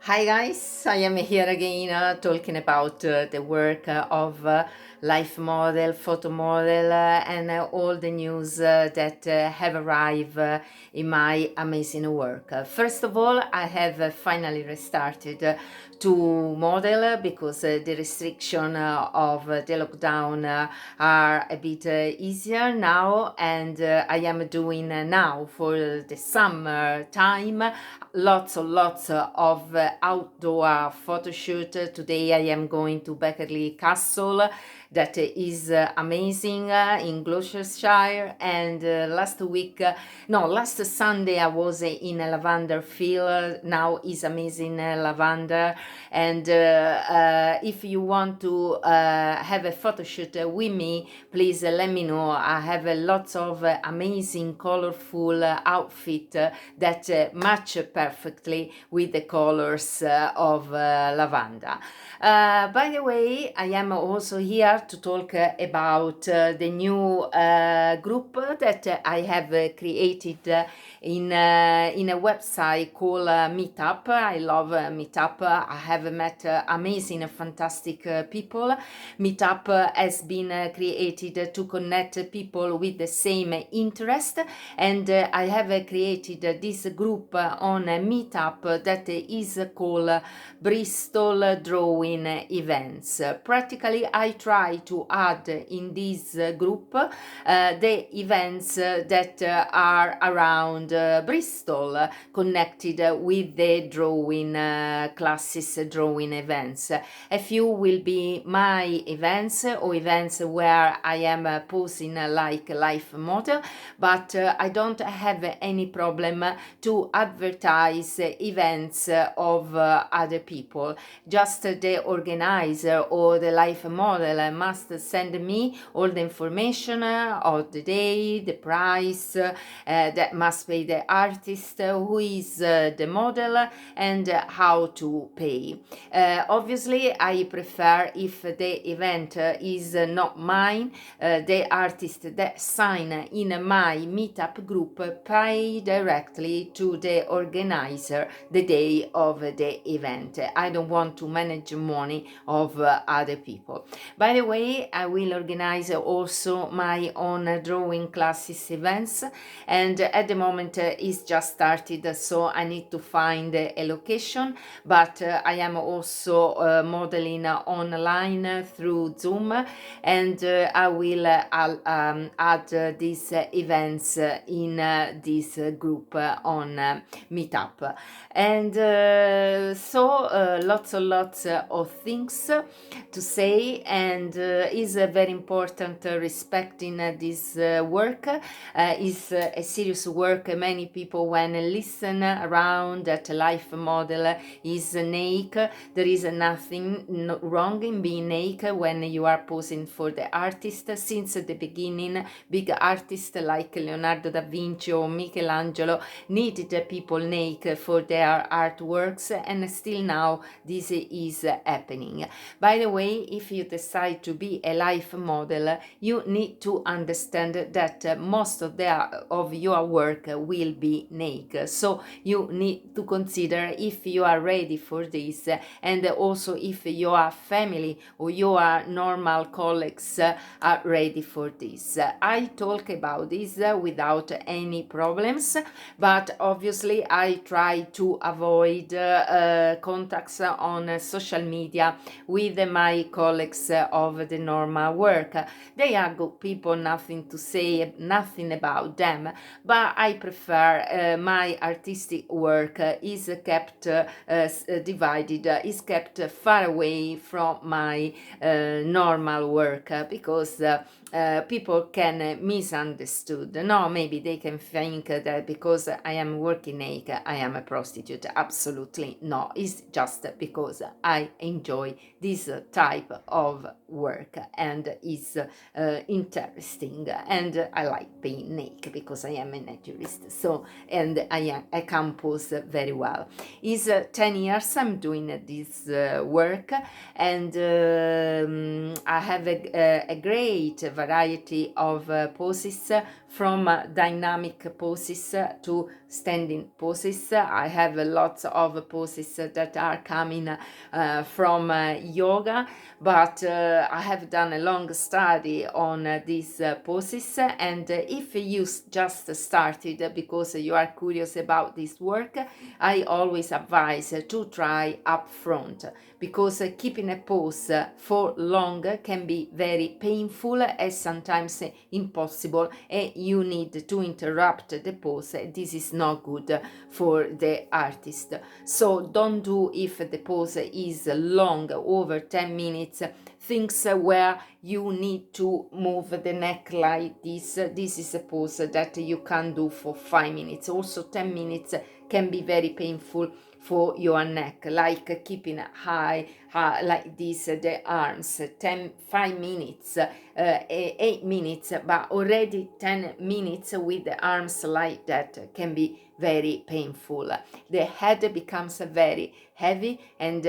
Hi guys, I am here again talking about the work of life model, photo model, and all the news that have arrived in my amazing work. First of all, I have finally restarted to model because the restriction of the lockdown are a bit easier now, and I am doing now for the summer time lots of outdoor photo shoot. Today I am going to Beckerley Castle that is amazing in Gloucestershire, and last Sunday I was in a lavender field. Now is amazing lavender, and if you want to have a photo shoot with me, please let me know. I have lots of amazing colorful outfit that match perfectly with the colors of lavender. By the way, I am also here to talk about the new group that I have created in a website called Meetup. I love Meetup. I have met amazing, fantastic people. Meetup has been created to connect people with the same interest, and I have created this group on Meetup that is called Bristol Drawing Events. Practically, I try to add in this group the events that are around Bristol, connected with the drawing classes, drawing events. A few will be my events or events where I am posing like life model, but I don't have any problem to advertise events of other people. Just the organizer or the life model must send me all the information of the day, the price, that must pay the artist, who is the model, and how to pay. Obviously, I prefer if the event is not mine, the artist that sign in my Meetup group pay directly to the organizer the day of the event. I don't want to manage money of other people. By the way, I will organize also my own drawing classes events, and at the moment it's just started, so I need to find a location, but I am also modeling online through Zoom, and I will add these events in this group on Meetup. And lots of things to say, and is very important respecting this work. Is a serious work. Many people when listen around that life model is naked. There is nothing wrong in being naked when you are posing for the artist. Since the beginning, big artists like Leonardo da Vinci or Michelangelo needed people naked for their artworks, and still now this is happening. By the way, if you decide to be a life model, you need to understand that most of your work will be naked. So you need to consider if you are ready for this, and also if your family or your normal colleagues are ready for this. I talk about this without any problems, but obviously I try to avoid contacts on social media with my colleagues of the normal work. They are good people, nothing to say, nothing about them, but I prefer my artistic work is kept divided, is kept far away from my normal work, because people can misunderstood. No, maybe they can think that because I am working naked, I am a prostitute. Absolutely no. It's just because I enjoy this type of work, and is interesting, and I like being naked because I am a naturist. So, and I compose very well. It's 10 years I'm doing this work, and I have a great variety of poses from dynamic poses to standing poses. I have lots of poses that are coming from yoga, but I have done a long study on these poses, and if you just started because you are curious about this work, I always advise to try up front, because keeping a pose for long can be very painful and sometimes impossible, and you need to interrupt the pose. This is not good for the artist. So don't do, if the pose is long, over 10 minutes, things where you need to move the neck like this. This is a pose that you can do for 5 minutes. Also 10 minutes can be very painful for your neck, like keeping high like this the arms. 5 minutes, 8 minutes, but already 10 minutes with the arms like that can be very painful. The head becomes very heavy, and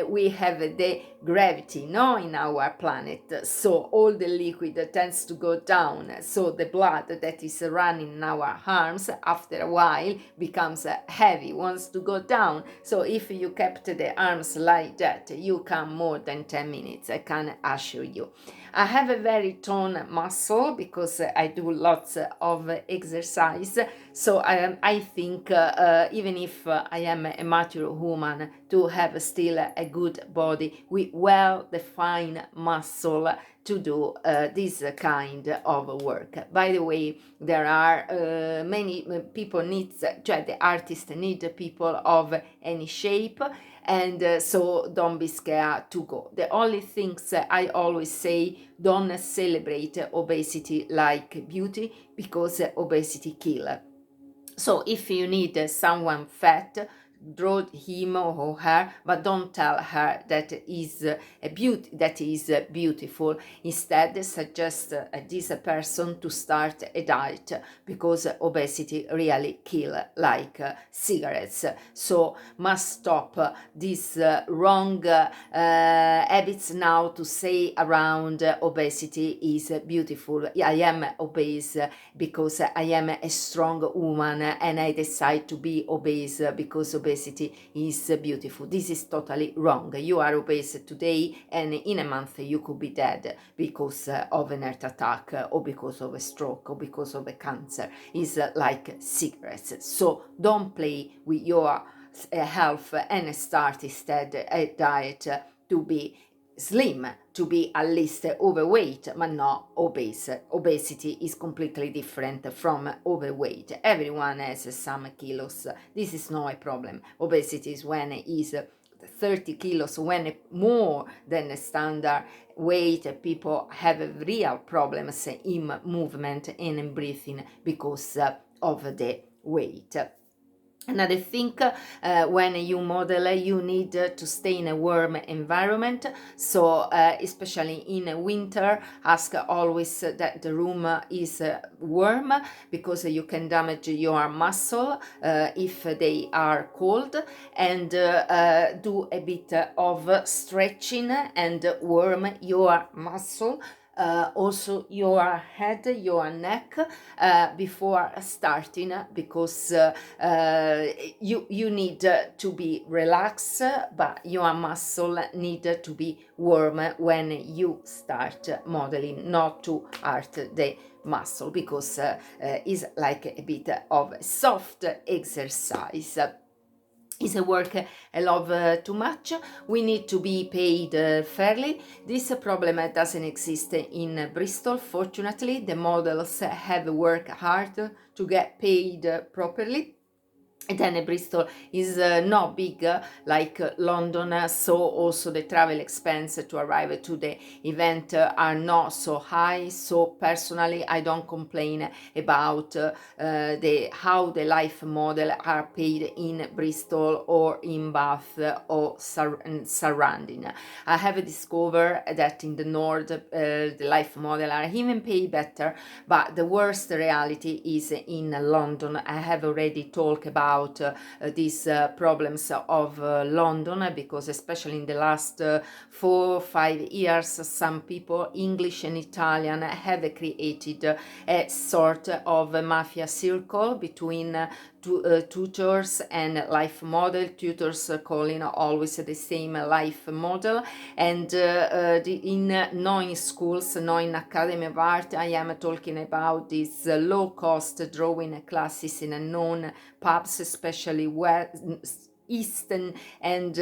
we have the gravity, no, in our planet, so all the liquid tends to go down, so the blood that is running in our arms after a while becomes heavy, wants to go down. So if you kept the arms like that, you can more than 10 minutes, I can assure you. I have a very toned muscle because I do lots of exercise, so I think even if I am a mature woman, to have still a good body with well-defined muscle to do this kind of work. By the way, there are many people the artists need people of any shape, and so don't be scared to go. The only things I always say, don't celebrate obesity like beauty, because obesity kills. So if you need someone fat, draw him or her, but don't tell her that is beautiful. Instead, suggest this person to start a diet, because obesity really kills like cigarettes. So must stop these wrong habits now to say around obesity is beautiful. I am obese because I am a strong woman, and I decide to be obese because obesity is beautiful. This is totally wrong. You are obese today, and in a month you could be dead because of an heart attack, or because of a stroke, or because of a cancer. It's like cigarettes. So don't play with your health and start instead a diet to be slim, to be at least overweight, but not obese. Obesity is completely different from overweight. Everyone has some kilos. This is not a problem. Obesity is when it is 30 kilos, when more than the standard weight. People have real problems in movement and in breathing because of the weight. Another thing, when you model, you need to stay in a warm environment. So especially in winter, ask always that the room is warm, because you can damage your muscle if they are cold. And do a bit of stretching and warm your muscle. Also your head, your neck, before starting, because you need to be relaxed, but your muscle need to be warm when you start modeling, not to hurt the muscle, because it's like a bit of soft exercise. Is a work I love too much. We need to be paid fairly. This problem doesn't exist in Bristol, fortunately. The models have worked hard to get paid properly. And then Bristol is not big like London, so also the travel expense to arrive to the event are not so high. So personally, I don't complain about how the life model are paid in Bristol or in Bath or surrounding. I have discovered that in the north the life model are even paid better, but the worst reality is in London. I have already talked about about these problems of London, because especially in the last 4 or 5 years, some people, English and Italian, have created a sort of a mafia circle between tutors and life model. Tutors calling always the same life model, and in knowing schools, knowing Academy of Art, I am talking about these low-cost drawing classes in known pubs, especially eastern and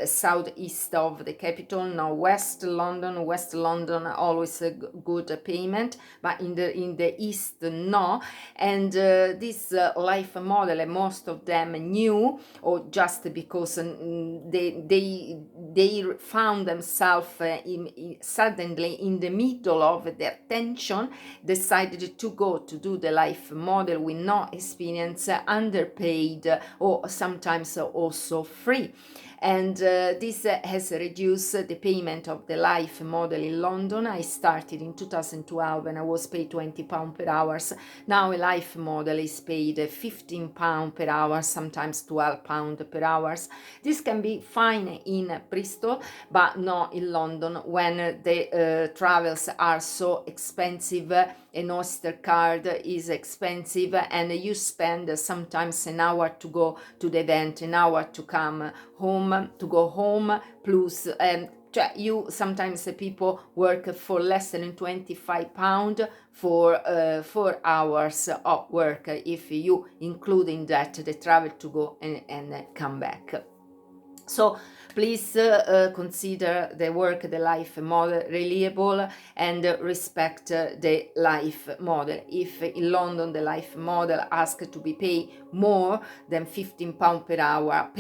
southeast of the capital. Now west London always a good payment, but in the east no. And this life model, most of them new, or just because they found themselves suddenly in the middle of their tension, decided to go to do the life model with no experience, underpaid, or sometimes also free. And this has reduced the payment of the life model in London. I started in 2012 and I was paid £20 per hour. Now a life model is paid £15 per hour, sometimes £12 per hour. This can be fine in Bristol, but not in London, when the travels are so expensive. An Oyster card is expensive, and you spend sometimes an hour to go to the event, an hour to come home, to go home, plus you sometimes people work for less than £25 for 4 hours of work, if you including that the travel to go and come back. So please consider the work, the life model reliable, and respect the life model. If in London the life model asks to be paid more than £15 per hour,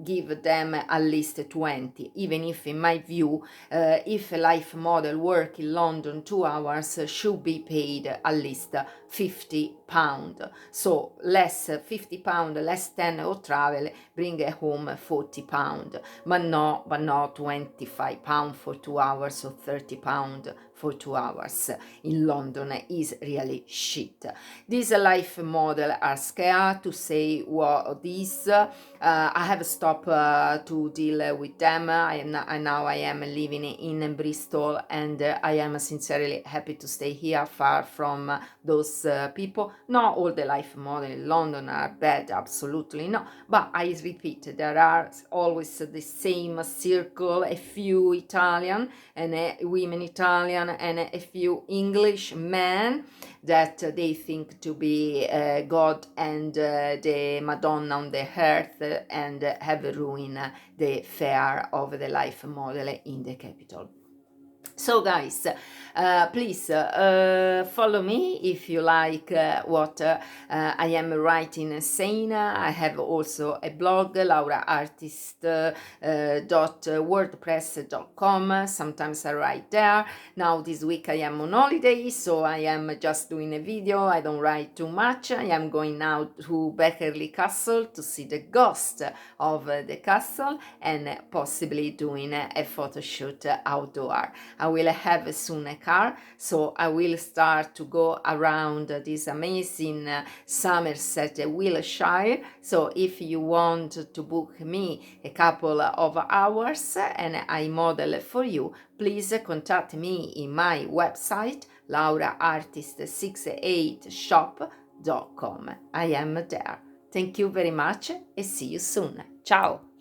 give them at least 20, even if in my view, if a life model work in London 2 hours, should be paid at least £50. So less £50, less 10 or travel, bring home £40, but not £25 for 2 hours or £30 for 2 hours in London is really shit. This life model are scared to say what this. I have stopped to deal with them. Now I am living in Bristol, and I am sincerely happy to stay here, far from those people. Not all the life models in London are bad, absolutely no, but I repeat, there are always the same circle, a few Italian and women Italian and a few English men that they think to be God and the Madonna on the earth, and have ruined the fair of the life model in the capital. So guys, please follow me if you like what I am writing and saying. I have also a blog, lauraartist.wordpress.com. Sometimes I write there. Now this week I am on holiday, so I am just doing a video. I don't write too much. I am going now to Beckerley Castle to see the ghost of the castle, and possibly doing a photo shoot outdoor. I will have soon a car, so I will start to go around this amazing Somerset, Wiltshire. So if you want to book me a couple of hours and I model for you, please contact me in my website, lauraartist68shop.com. I am there. Thank you very much and see you soon. Ciao!